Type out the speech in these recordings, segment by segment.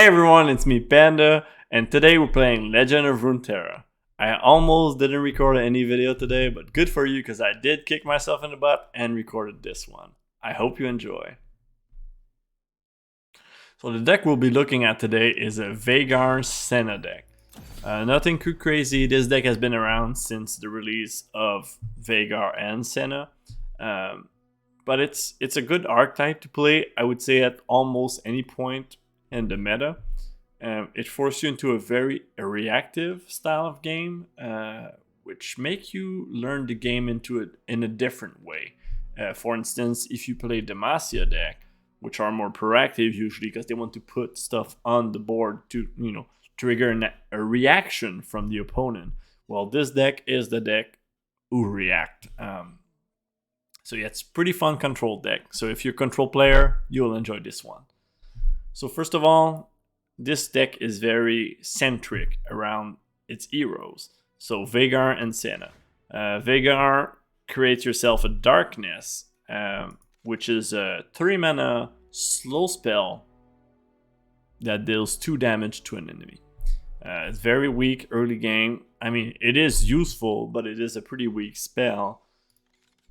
Hey everyone, it's me Panda, and today we're playing Legend of Runeterra. I almost didn't record any video today, but good for you because I did kick myself in the butt and recorded this one. I hope you enjoy. So the deck we'll be looking at today is a Veigar and Senna deck. Nothing too crazy. This deck has been around since the release of Veigar and Senna. But it's a good archetype to play, I would say, at almost any point in the meta. It forces you into a very reactive style of game, which make you learn the game in a different way. For instance, if you play Demacia deck, which are more proactive usually because they want to put stuff on the board to trigger a reaction from the opponent. Well, this deck is the deck who react. So yeah, it's pretty fun control deck. So if you're a control player, you'll enjoy this one. So first of all, this deck is very centric around its heroes. So Veigar and Senna. Veigar creates yourself a darkness, which is a 3-mana slow spell that deals 2 damage to an enemy. It's very weak early game. I mean, it is useful, but it is a pretty weak spell.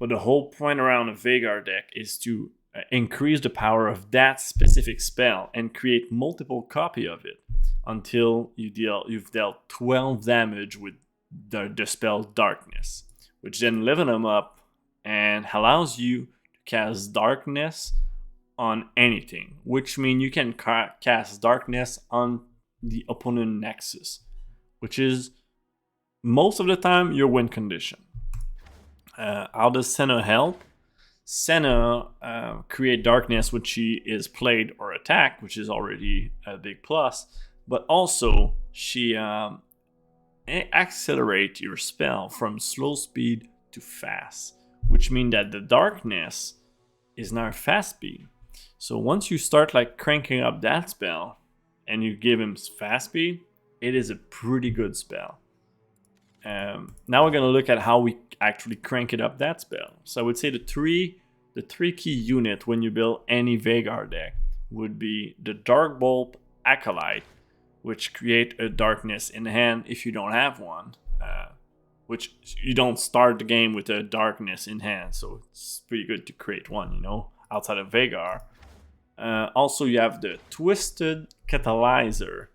But the whole point around a Veigar deck is to increase the power of that specific spell and create multiple copy of it until you've dealt 12 damage with the spell Darkness, which then level them up and allows you to cast Darkness on anything, which means you can cast Darkness on the opponent Nexus, which is most of the time your win condition. How does Senna help? Senna create darkness when she is played or attacked, which is already a big plus, but also she accelerate your spell from slow speed to fast, which means that the darkness is now fast speed. So once you start like cranking up that spell and you give him fast speed, it is a pretty good spell. Now we're going to look at how we actually crank it up that spell. So I would say the three key unit when you build any Veigar deck would be the Dark Bulb Acolyte, which create a darkness in hand if you don't have one, which you don't start the game with a darkness in hand, so it's pretty good to create one, outside of Veigar. Also, you have the Twisted Catalyzer,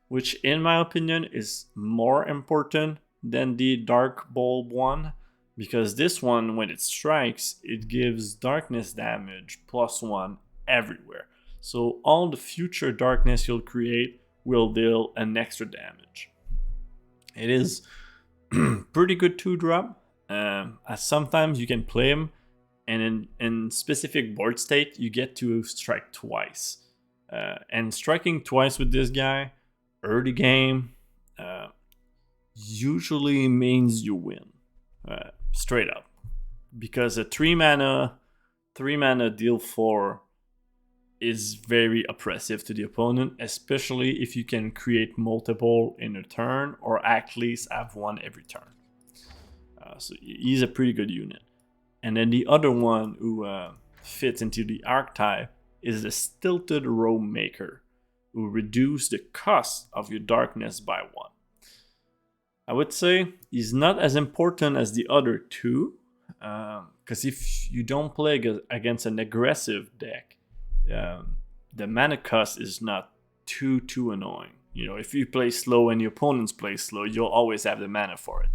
which in my opinion is more important than the Dark Bulb one, because this one, when it strikes, it gives darkness damage +1 everywhere. So all the future darkness you'll create will deal an extra damage. It is pretty good 2-drop. As sometimes you can play him, and in specific board state, you get to strike twice. And striking twice with this guy, early game, usually means you win. Straight up, because a 3-mana deal 4 is very oppressive to the opponent, especially if you can create multiple in a turn or at least have one every turn. So he's a pretty good unit. And then the other one who fits into the archetype is the Stilted Row Maker, who reduce the cost of your darkness by 1. I would say he's not as important as the other two, because if you don't play against an aggressive deck, the mana cost is not too annoying. If you play slow and your opponents play slow, you'll always have the mana for it.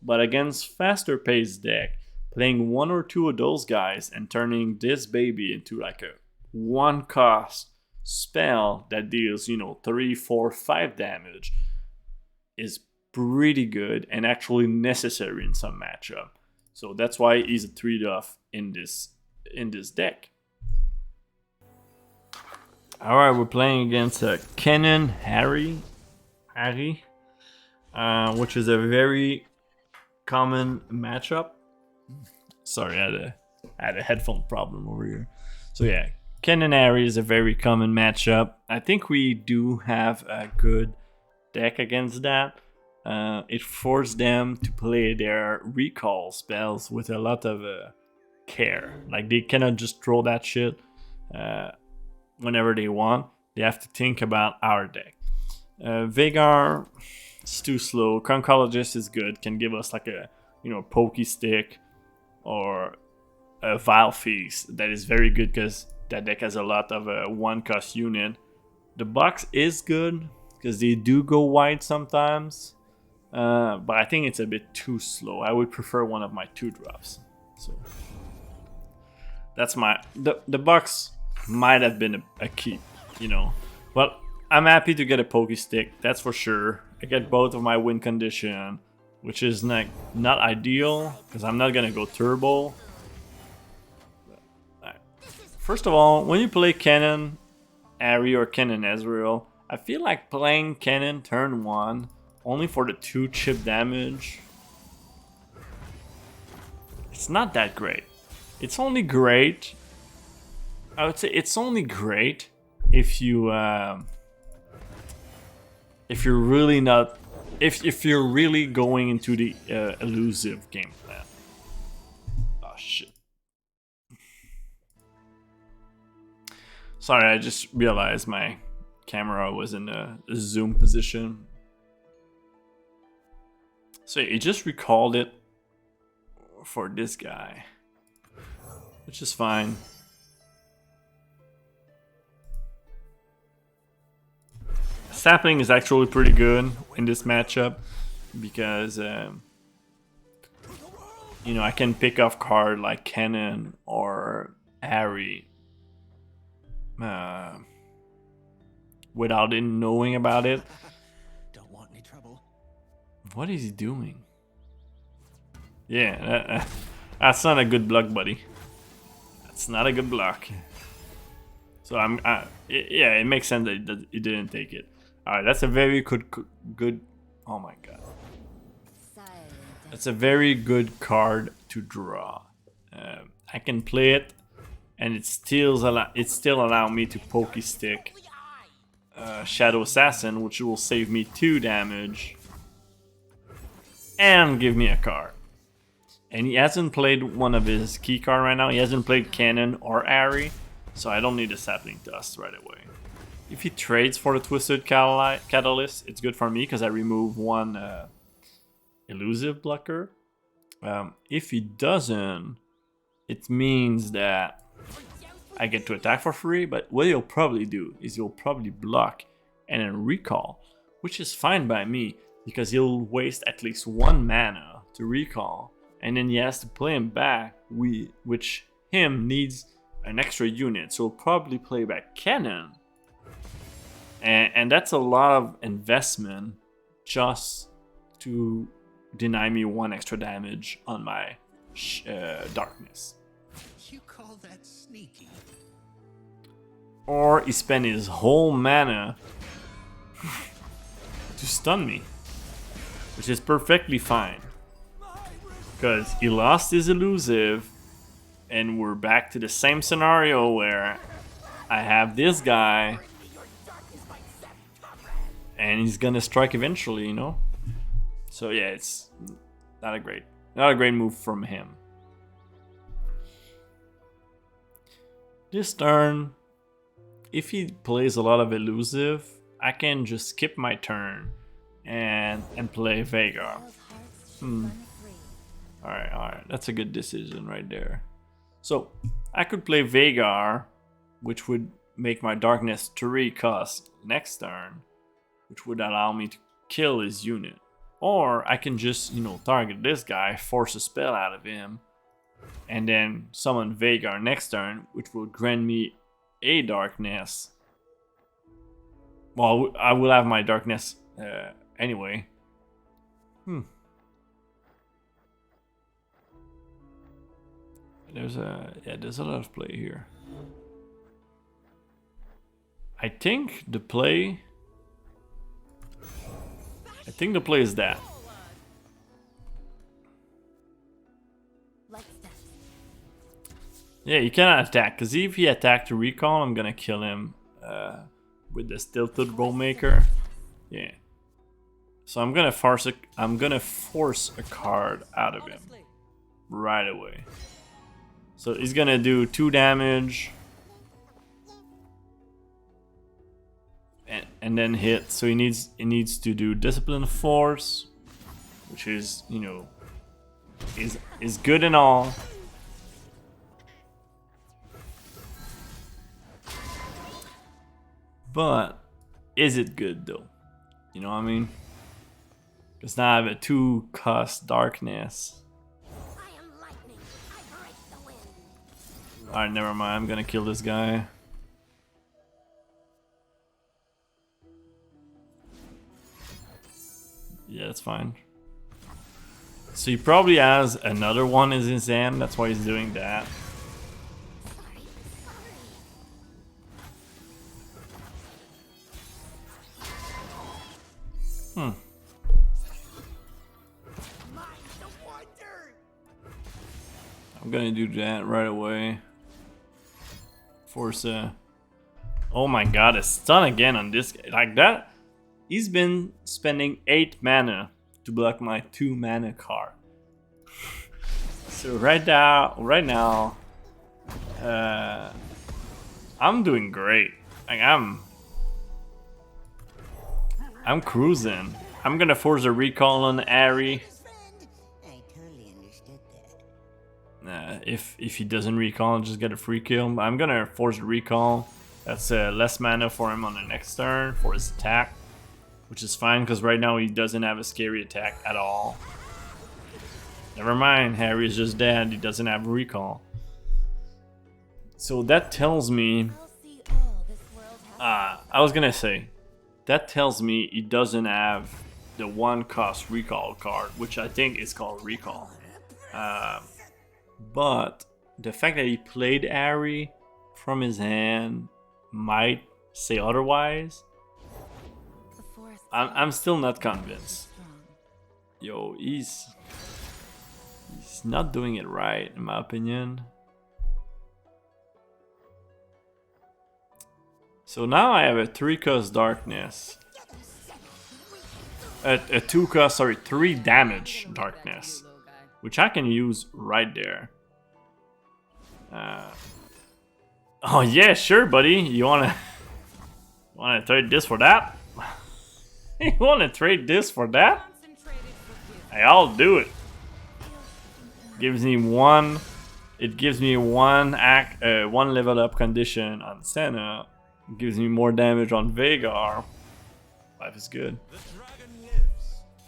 But against faster paced deck, playing 1 or 2 of those guys and turning this baby into like a 1 cost spell that deals 3, 4, 5 damage is pretty good and actually necessary in some matchup. So that's why he's a 3-buff in this deck. Alright, we're playing against Kennen Harry, which is a very common matchup. Sorry, I had a headphone problem over here. So yeah, Kennen Harry is a very common matchup. I think we do have a good deck against that. It forced them to play their recall spells with a lot of care. Like, they cannot just throw that shit whenever they want. they have to think about our deck. Veigar is too slow. Concologist is good, can give us like a pokey stick or a Vile Feast that is very good because that deck has a lot of one cost unit. The box is good because they do go wide sometimes, but I think it's a bit too slow. I would prefer one of my 2-drops. So that's the box might have been a keep, but I'm happy to get a pokey stick, that's for sure. I get both of my win condition, which is not ideal because I'm not gonna go turbo. First of all, when you play Cannon Ari or Cannon Ezreal, I feel like playing Cannon turn 1 only for the 2 chip damage. It's not that great. It's only great. I would say it's only great if you if you're really not if you're really going into the elusive game plan. Oh shit. Sorry, I just realized my camera was in a zoom position. So it just recalled it for this guy, which is fine. Sapling is actually pretty good in this matchup because I can pick off card like Cannon or Ari without him knowing about it. Don't want any trouble. What is he doing? Yeah, that's not a good block, buddy. That's not a good block. So yeah, it makes sense that it didn't take it. All right, that's a very good. Oh my god, that's a very good card to draw. I can play it, and it still allow me to pokey stick Shadow Assassin, which will save me 2 damage and give me a card. And he hasn't played one of his key card right now. He hasn't played Cannon or Ari, so I don't need a Sapling Dust right away. If he trades for the Twisted Catalyst, it's good for me because I remove 1 elusive blocker. If he doesn't, it means that I get to attack for free, but what he'll probably do is he'll probably block and then recall, which is fine by me because he'll waste at least 1 mana to recall, and then he has to play him back, which him needs an extra unit, so he'll probably play back Cannon, and that's a lot of investment just to deny me 1 extra damage on my darkness. You call that sneaky? Or he spent his whole mana to stun me, which is perfectly fine because he lost his elusive, and we're back to the same scenario where I have this guy and he's gonna strike eventually, So yeah, it's not a great move from him. This turn, if he plays a lot of elusive, I can just skip my turn and play Veigar. Alright, that's a good decision right there. So I could play Veigar, which would make my darkness 3 cost next turn, which would allow me to kill his unit. Or I can just, target this guy, force a spell out of him, and then summon Veigar next turn, which will grant me a darkness. Well, I will have my darkness anyway. There's a lot of play here. I think the play is that. Yeah, he cannot attack, because if he attacked to recall, I'm gonna kill him with the Tilted Bowmaker. Yeah. So I'm gonna force a card out of him right away. So he's gonna do 2 damage. and then hit. So he needs to do discipline force, which is, you know, is good and all. But is it good though? You know what I mean? Because now I have a 2-cost darkness. I am lightning. I break the wind. Alright, never mind. I'm gonna kill this guy. Yeah, that's fine. So he probably has another one in his hand. That's why he's doing that. Sorry. Hmm. I'm gonna do that right away. Force a... Oh my god, a stun again on this guy. Like that? He's been spending 8 mana to block my 2 mana card. So right now, I'm doing great. Like I'm cruising. I'm gonna force a recall on Ari. I totally understood that. If he doesn't recall, just get a free kill. I'm gonna force a recall. That's less mana for him on the next turn for his attack, which is fine because right now he doesn't have a scary attack at all. Never mind, Harry is just dead. He doesn't have a recall. So that tells me, I'll see all this world has. I was gonna say, that tells me he doesn't have the 1-cost recall card, which I think is called recall. But the fact that he played Ari from his hand might say otherwise. The forest I'm still not convinced. strong. Yo, he's not doing it right, in my opinion. So now I have a 3-cost darkness. A 2-cost, sorry, 3 damage darkness, which I can use right there. Oh yeah, sure, buddy. You wanna trade this for that? You wanna trade this for that? Hey, I'll do it. Gives me one. It gives me one level up condition on Senna. It gives me more damage on Veigar. Life is good.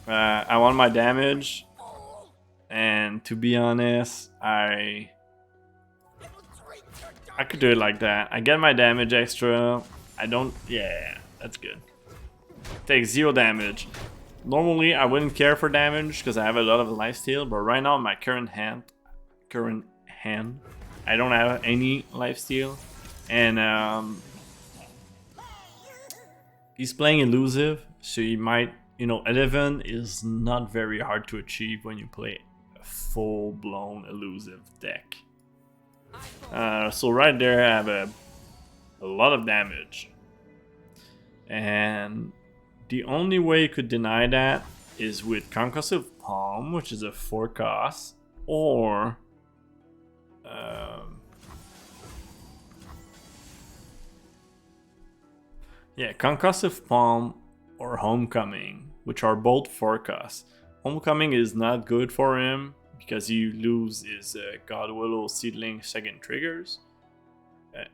I want my damage, and to be honest, I could do it like that. I get my damage extra. I don't. Yeah, that's good. Take 0 damage. Normally, I wouldn't care for damage because I have a lot of lifesteal, but right now, in my current hand, I don't have any lifesteal, and he's playing elusive, so he might. You know, 11 is not very hard to achieve when you play a full-blown elusive deck. So right there, I have a lot of damage, and the only way you could deny that is with Concussive Palm, which is a 4-cost, or yeah, Concussive Palm or Homecoming, which are both 4-costs. Homecoming is not good for him because you lose his God Willow Seedling second triggers.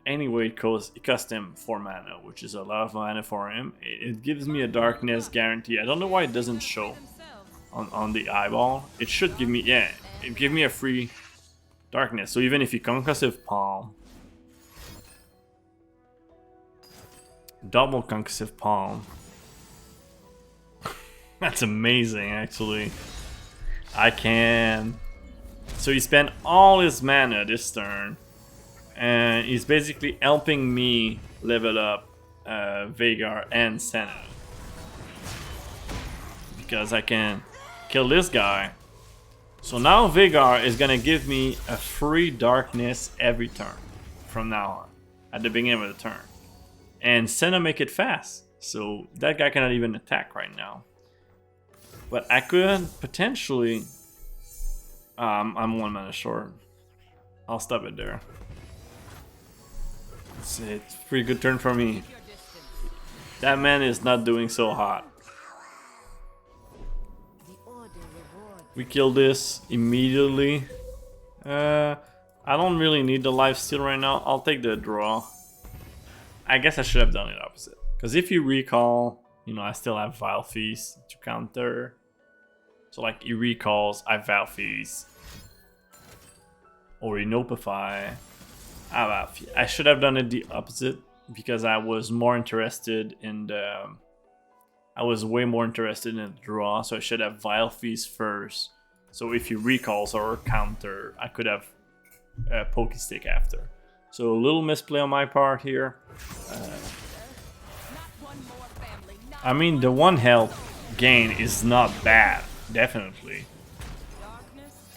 Anyway, it costs him 4 mana, which is a lot of mana for him. It gives me a darkness guarantee. I don't know why it doesn't show on the eyeball. It should give me, yeah, it give me a free darkness. So even if you Concussive Palm, double Concussive Palm, that's amazing actually. I can. So he spent all his mana this turn, and he's basically helping me level up Veigar and Senna, because I can kill this guy. So now Veigar is gonna give me a free darkness every turn from now on, at the beginning of the turn. And Senna make it fast, so that guy cannot even attack right now. But I could potentially... I'm 1 mana short. I'll stop it there. It's a pretty good turn for me. That man is not doing so hot. We kill this immediately. I don't really need the lifesteal right now. I'll take the draw. I guess I should have done it opposite. Because if you recall, you know, I still have Vile Feast to counter. So like he recalls, I Vile Feast. Or he Nopify. I should have done it the opposite. Because I was more interested in the... I was way more interested in the draw. So I should have Vile Feast first. So if he recalls or counter, I could have a Pokey Stick after. So a little misplay on my part here. I mean, the 1 health gain is not bad, definitely.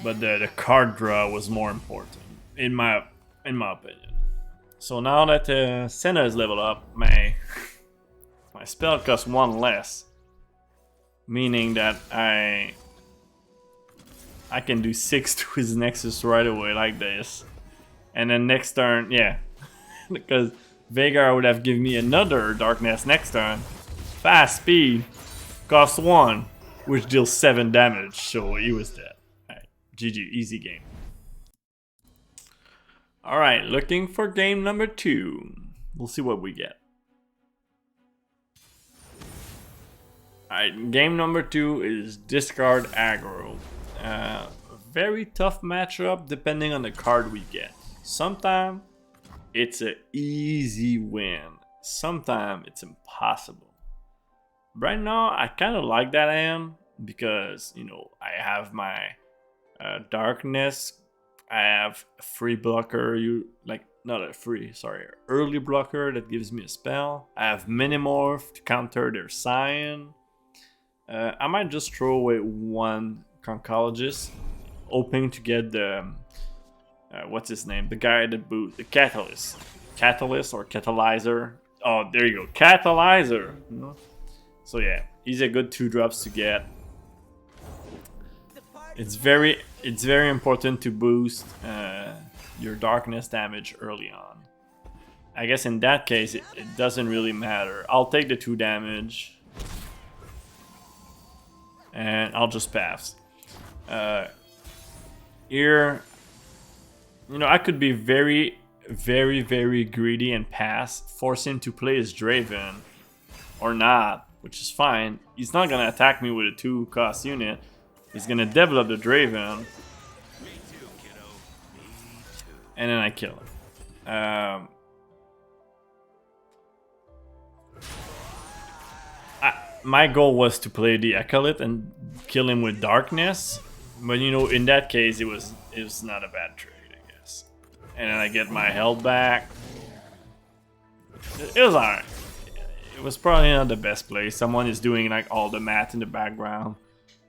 But the card draw was more important, in my opinion. So now that Senna is leveled up, my spell costs 1 less, meaning that I can do 6 to his Nexus right away like this. And then next turn, yeah, because Veigar would have given me another Darkness next turn. Fast speed, cost 1, which deals 7 damage, so he was dead. Alright, GG, easy game. Alright, looking for game number 2. We'll see what we get. Alright, game number 2 is discard aggro. Very tough matchup depending on the card we get. Sometimes it's an easy win. Sometimes it's impossible. Right now, I kind of like that hand because, you know, I have my darkness. I have a free blocker, early blocker that gives me a spell. I have Minimorph to counter their Scion. I might just throw away 1 Conchologist, hoping to get the what's his name? The guy that boot the Catalyst or Catalyzer. Oh, there you go, Catalyzer. So yeah, he's a good 2-drops to get. It's very important to boost your darkness damage early on. I guess in that case it doesn't really matter. I'll take the 2 damage and I'll just pass. Here, you know, I could be very greedy and pass, force him to play his Draven, or not, which is fine. He's not gonna attack me with a 2-cost unit. He's gonna develop the Draven, and then I kill him. My goal was to play the Acolyte and kill him with Darkness, but you know, in that case, it was not a bad trade, I guess. And then I get my health back. It was alright. It was probably not the best play. Someone is doing like all the math in the background,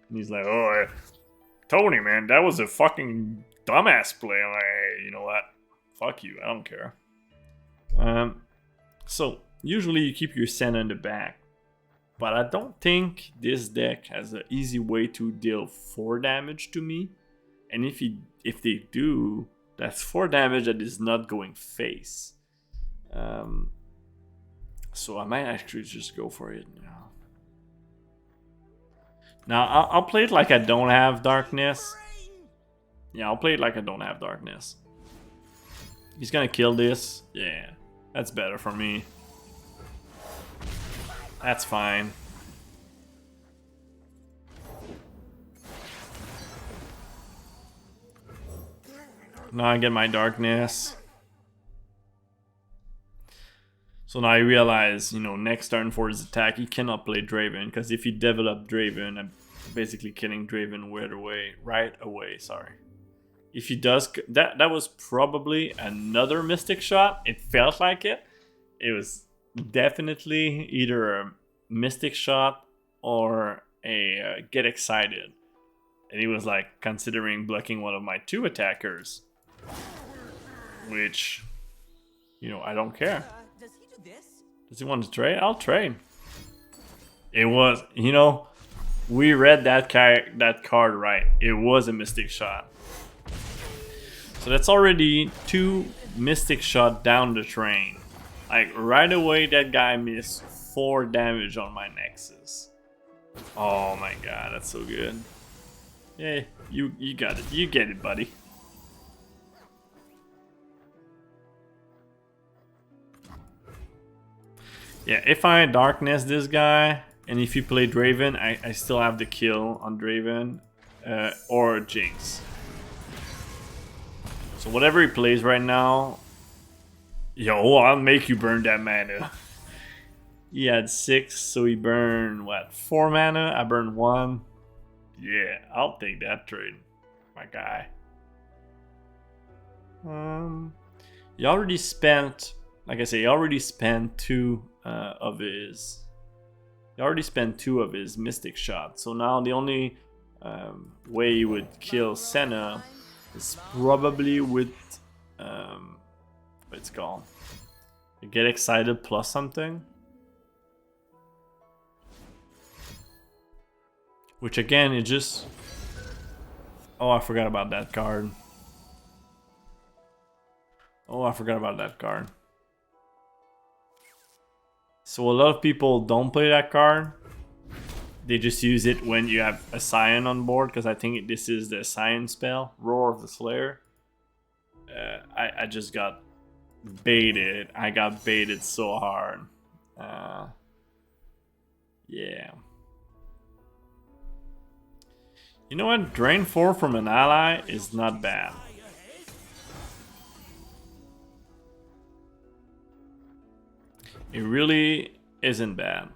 and he's like, "Oh, Tony, man, that was a fucking dumbass play." I'm like, "Hey, you know what? Fuck you. I don't care." So usually you keep your Senna in the back. But I don't think this deck has an easy way to deal 4 damage to me. And if they do, that's 4 damage that is not going face. So I might actually just go for it now. Now I'll play it like I don't have Darkness. Yeah, I'll play it like I don't have Darkness. He's gonna kill this. Yeah, that's better for me. That's fine. Now I get my Darkness. So now I realize, you know, next turn for his attack, he cannot play Draven, because if he develop Draven, I'm basically killing Draven right away. Sorry. If he does, that was probably another Mystic Shot. It felt like it. It was definitely either a Mystic Shot or a Get Excited. And he was like considering blocking one of my 2 attackers. Which, you know, I don't care. Does he do this? Does he want to trade? I'll trade. It was, you know, we read that card right. It was a Mystic Shot. So that's already 2 Mystic Shot down the train. Like right away that guy missed 4 damage on my Nexus. Oh my god, that's so good. Yeah, you got it. You get it, buddy. Yeah, if I darkness this guy, and if you play Draven, I still have the kill on Draven or Jinx. So whatever he plays right now, yo, I'll make you burn that mana. He had 6, so he burned what, 4 mana? I burned 1. Yeah, I'll take that trade, my guy. He already spent, like I say, he already spent 2 of his. He already spent 2 of his Mystic shots. So now the only way he would kill Senna is probably with what's it called? Get excited plus something. Which again, it just... Oh, I forgot about that card. Oh, I forgot about that card. So a lot of people don't play that card. They just use it when you have a Scion on board, because I think this is the Scion spell, Roar of the Slayer. I just got baited. I got baited so hard. Yeah. You know what? Drain 4 from an ally is not bad. It really isn't bad.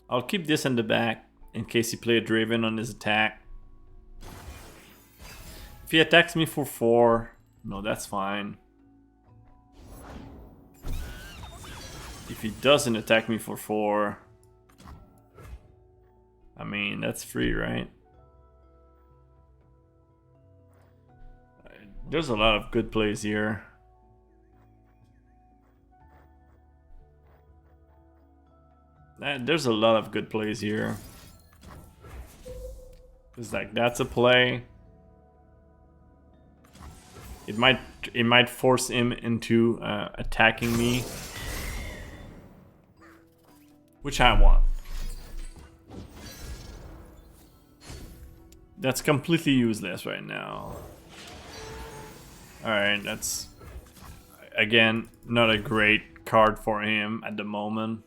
I'll keep this in the back in case he play a Draven on his attack. If he attacks me for 4, no, that's fine. If he doesn't attack me for 4, I mean, that's free, right? There's a lot of good plays here. There's a lot of good plays here. It's like, that's a play. It might force him into attacking me, which I want. That's completely useless right now. Alright, that's again not a great card for him at the moment.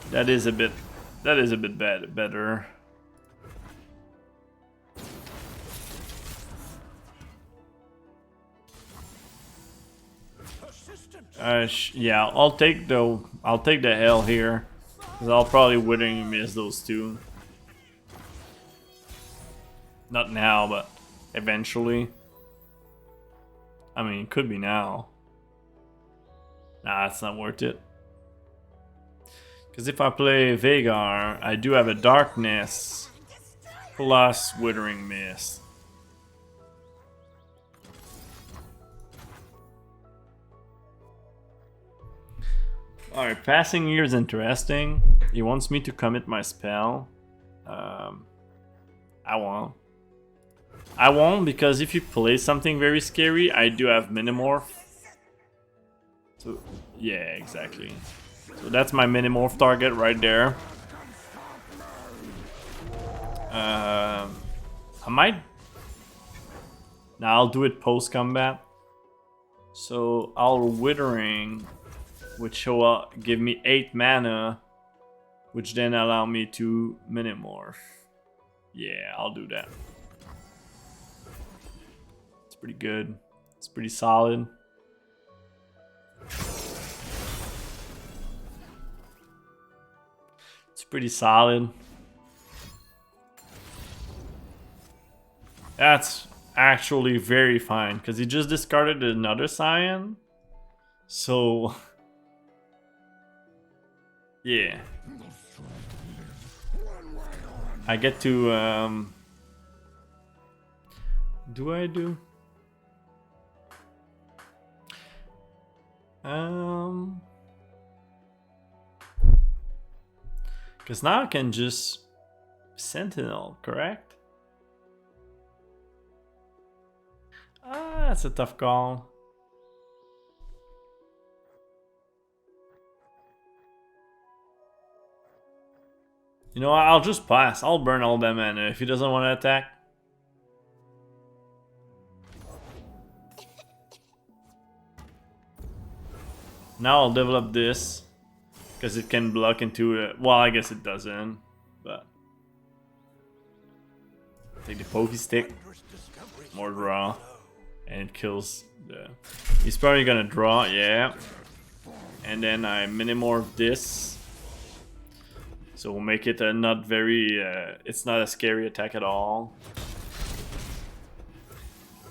That is a bit better. Yeah, I'll take the L here, because I'll probably withering miss those 2. Not now, but eventually. I mean, it could be now. Nah, it's not worth it. Because if I play Veigar, I do have a Darkness plus Withering Mist. Alright, passing here is interesting. He wants me to commit my spell. I won't. I won't, because if you play something very scary, I do have Minimorph. So, yeah, exactly. So that's my Minimorph target right there. I might... Now I'll do it post-combat. So I'll Withering, which will give me 8 mana, which then allow me to Minimorph. Yeah, I'll do that. It's pretty good. It's pretty solid. It's pretty solid. That's actually very fine, because he just discarded another Scion. So... yeah. I get to... do I do? Because now I can just Sentinel, correct? That's a tough call. You know what? I'll just pass. I'll burn all that mana if he doesn't want to attack. Now I'll develop this. Because it can block into it. Well, I guess it doesn't. But. Take the pokey stick. More draw. And it kills the. He's probably gonna draw, yeah. And then I minimorph this. So we'll make it a not very. It's not a scary attack at all.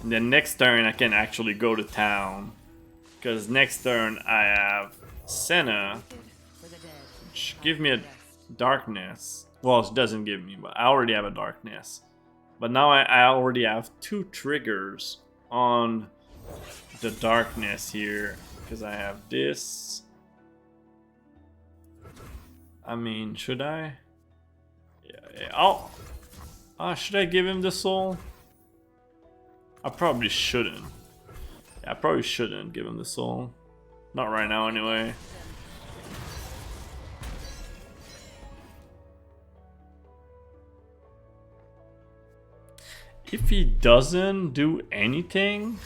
And then next turn I can actually go to town. Because next turn I have Senna. Which give me a darkness. Well, it doesn't give me, but I already have a darkness. But now I already have 2 triggers on the darkness here. Because I have this. I mean, should I? Yeah. Oh, should I give him the soul? I probably shouldn't. Yeah, I probably shouldn't give him the soul. Not right now, anyway. If he doesn't do anything...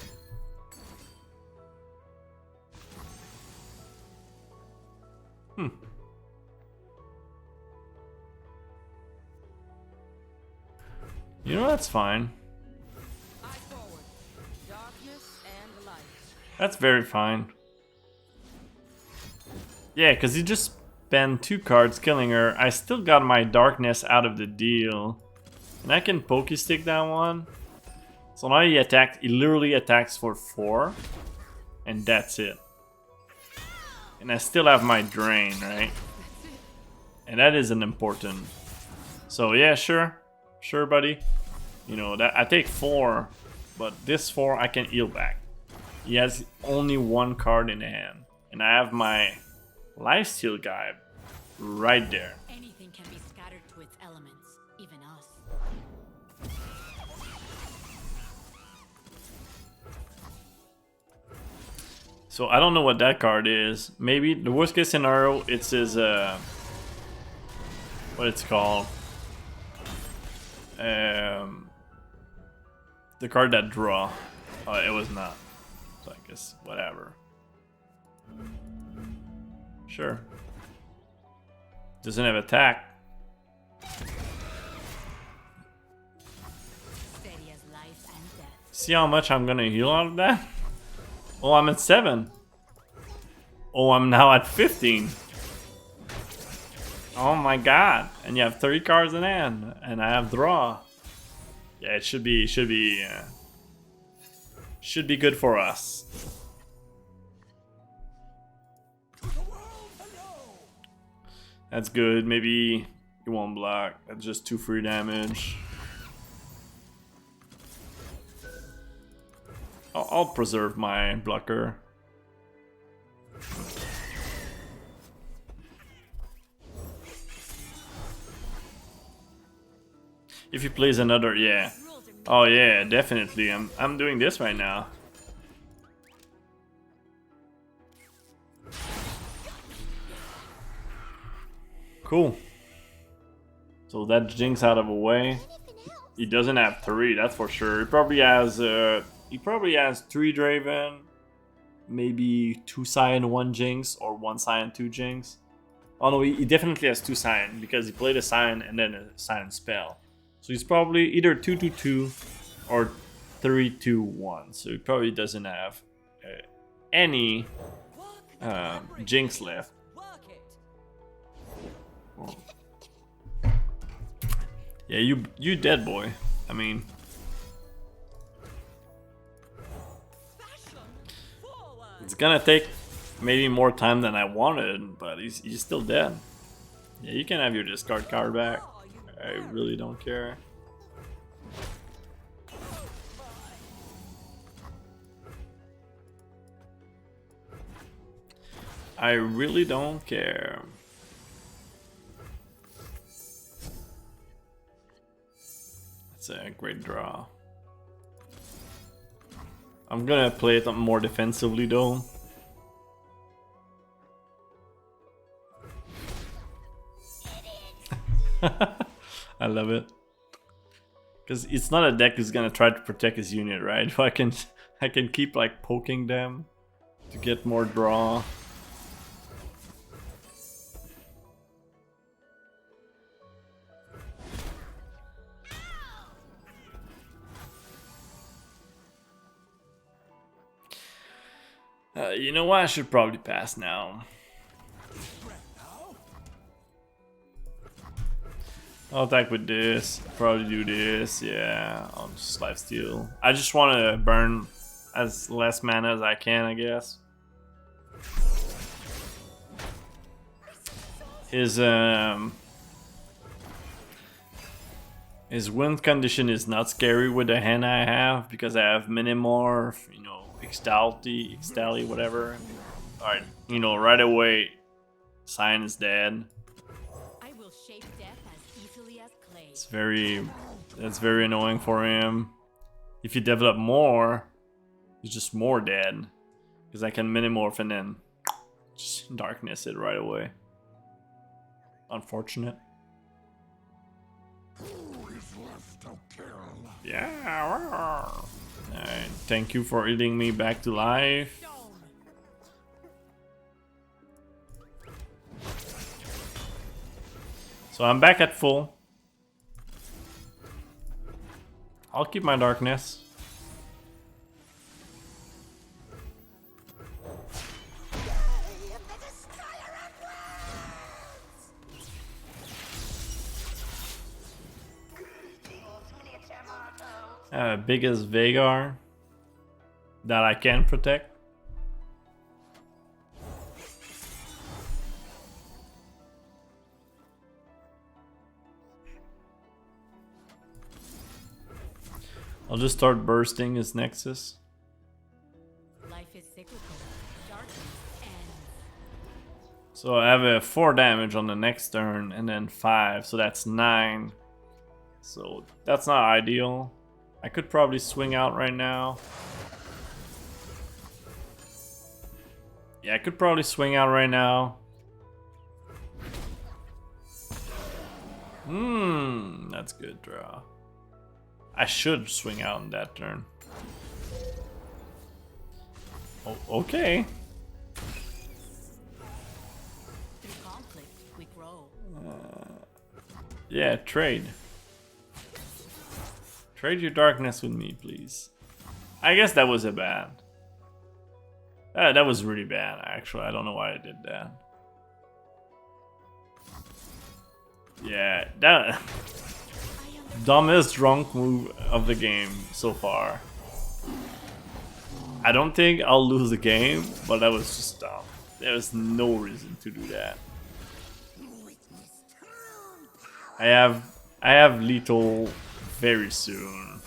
You know, that's fine. That's very fine. Yeah, because he just spent 2 cards killing her. I still got my darkness out of the deal. And I can pokey stick that one. So now he literally attacks for 4. And that's it. And I still have my drain, right? And that is an important. So yeah, sure. Sure, buddy. You know, that I take 4. But this 4 I can heal back. He has only 1 card in hand. And I have my lifesteal guide right there. Anything can be scattered to its elements, even us. So I don't know what that card is. Maybe the worst case scenario, it's his what it's called. The card that draw. It was not. So I guess whatever. Sure. Doesn't have attack. Steady as life and death. See how much I'm gonna heal out of that? Oh, I'm at 7. Oh, I'm now at 15. Oh my god. And you have 30 cards in hand. And I have draw. Yeah, it should be good for us. That's good. Maybe it won't block. That's just 2 free damage. I'll preserve my blocker. If he plays another, yeah. Oh yeah, definitely. I'm doing this right now. Cool. So that Jinx out of the way. He doesn't have 3, that's for sure. He probably has 3 Draven, maybe 2 Scion, 1 Jinx, or 1 Scion, 2 Jinx. Oh no, he definitely has 2 Scion because he played a Scion and then a Scion spell. So he's probably either 2/2 or 3/2/1. So he probably doesn't have any Jinx left. Yeah, you dead, boy. I mean, it's gonna take maybe more time than I wanted, but he's still dead. Yeah, you can have your discard card back. I really don't care. I really don't care. That's a great draw. I'm gonna play it more defensively though. I love it. Because it's not a deck who's gonna try to protect his unit, right? I can keep like poking them to get more draw. You know what? I should probably pass now. I'll attack with this. Probably do this. Yeah, I'll just lifesteal. I just want to burn as less mana as I can, I guess. His wind condition is not scary with the hand I have because I have Minimorph, you know, Extali, whatever. Alright, you know, right away, Cyan is dead. I will shape death as easily as clay. That's very annoying for him. If you develop more, he's just more dead. Because I can Minimorph and then just darkness it right away. Unfortunate. Yeah. Alright, thank you for healing me back to life. So I'm back at full. I'll keep my darkness. Biggest Veigar that I can protect. I'll just start bursting his Nexus. Life is cyclical. Darkness ends. So I have a 4 damage on the next turn and then 5, so that's 9. So that's not ideal. I could probably swing out right now. Yeah, I could probably swing out right now. That's good draw. I should swing out on that turn. Oh, okay. Through conflict, we grow. Yeah, trade. Trade your darkness with me, please. I guess that was a bad. That was really bad, actually. I don't know why I did that. Yeah, that dumbest drunk move of the game so far. I don't think I'll lose the game, but that was just dumb. There was no reason to do that. I have lethal very soon.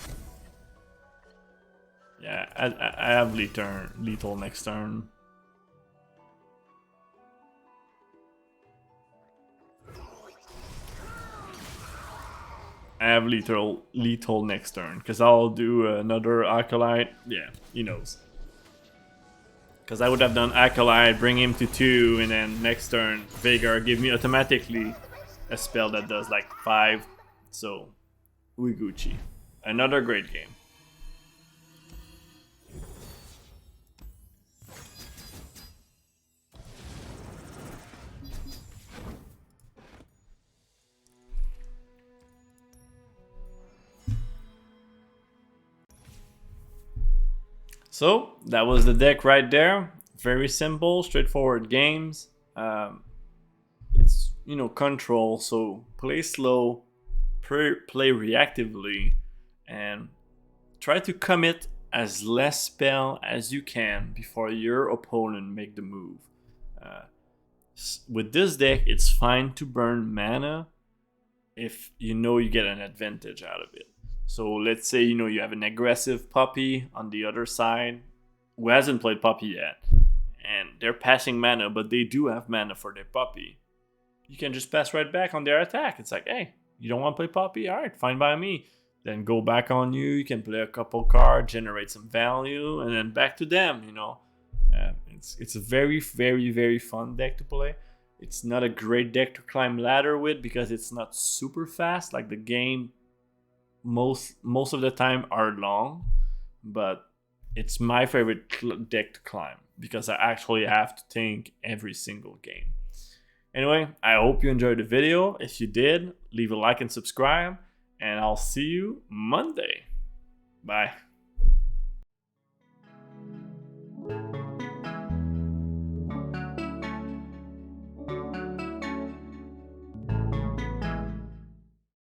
Yeah, I have lethal next turn. I have lethal next turn because I'll do another Acolyte. Yeah, he knows. Because I would have done Acolyte, bring him to 2, and then next turn Veigar give me automatically a spell that does like 5. So, we Gucci. Another great game. So that was the deck right there. Very simple, straightforward games. It's, you know, control, so play slow, play reactively, and try to commit as less spell as you can before your opponent make the move. With this deck, it's fine to burn mana if you know you get an advantage out of it. So let's say, you know, you have an aggressive puppy on the other side who hasn't played puppy yet, and they're passing mana, but they do have mana for their puppy. You can just pass right back on their attack. It's like, hey, you don't want to play puppy? All right, fine by me. then go back on you. You can play a couple cards, generate some value, and then back to them. You know, it's a very, very, very fun deck to play. It's not a great deck to climb ladder with because it's not super fast. Like the game, most of the time are long, but it's my favorite deck to climb because I actually have to think every single game. Anyway, I hope you enjoyed the video. If you did, leave a like and subscribe, and I'll see you Monday. Bye.